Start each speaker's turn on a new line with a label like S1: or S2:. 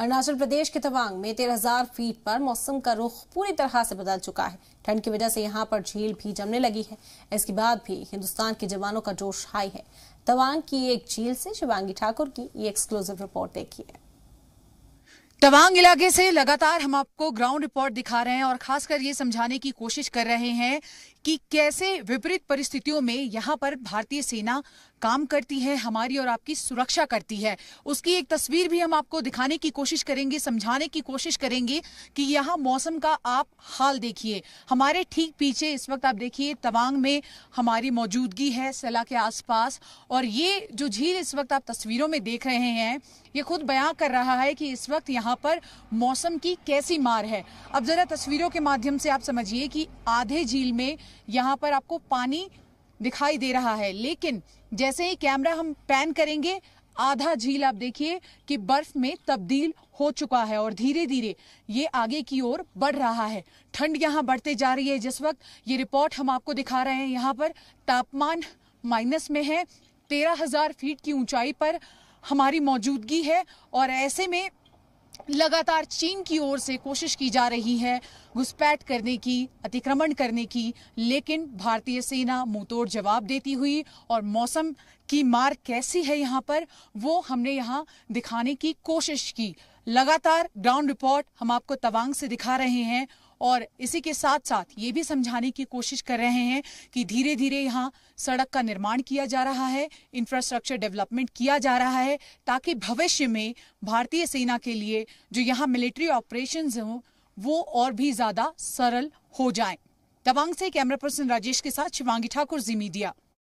S1: अरुणाचल प्रदेश के तवांग में 13,000 फीट पर मौसम का रुख पूरी तरह से बदल चुका है। ठंड की वजह से यहां पर झील भी जमने लगी है। इसके बाद भी हिंदुस्तान के जवानों का जोश हाई है। तवांग की एक झील से शिवांगी ठाकुर की ये एक्सक्लूसिव रिपोर्ट देखिए।
S2: तवांग इलाके से लगातार हम आपको ग्राउंड रिपोर्ट दिखा रहे हैं और खासकर ये समझाने की कोशिश कर रहे हैं कि कैसे विपरीत परिस्थितियों में यहाँ पर भारतीय सेना काम करती है, हमारी और आपकी सुरक्षा करती है। उसकी एक तस्वीर भी हम आपको दिखाने की कोशिश करेंगे, समझाने की कोशिश करेंगे कि यहाँ मौसम का आप हाल देखिए। हमारे ठीक पीछे इस वक्त आप देखिए तवांग में हमारी मौजूदगी है सेला के आसपास, और ये जो झील इस वक्त आप तस्वीरों में देख रहे हैं ये खुद बयां कर रहा है कि इस वक्त यहाँ पर मौसम की कैसी मार है। अब जरा तस्वीरों के माध्यम से आप समझिए कि आधे झील में यहाँ पर आपको पानी दिखाई दे रहा है, लेकिन जैसे ही कैमरा हम पैन करेंगे आधा झील आप देखिए कि बर्फ में तब्दील हो चुका है और धीरे धीरे ये आगे की ओर बढ़ रहा है। ठंड यहाँ बढ़ते जा रही है। जिस वक्त ये रिपोर्ट हम आपको दिखा रहे हैं यहाँ पर तापमान माइनस में है। 13,000 फीट की ऊंचाई पर हमारी मौजूदगी है और ऐसे में लगातार चीन की ओर से कोशिश की जा रही है घुसपैठ करने की, अतिक्रमण करने की, लेकिन भारतीय सेना मुंहतोड़ जवाब देती हुई। और मौसम की मार कैसी है यहाँ पर वो हमने यहाँ दिखाने की कोशिश की। लगातार ग्राउंड रिपोर्ट हम आपको तवांग से दिखा रहे हैं और इसी के साथ साथ ये भी समझाने की कोशिश कर रहे हैं कि धीरे धीरे यहाँ सड़क का निर्माण किया जा रहा है, इंफ्रास्ट्रक्चर डेवलपमेंट किया जा रहा है, ताकि भविष्य में भारतीय सेना के लिए जो यहाँ मिलिट्री ऑपरेशंस हों वो और भी ज्यादा सरल हो जाएं। तवांग से कैमरा पर्सन राजेश के साथ शिवांगी ठाकुर, जी मीडिया।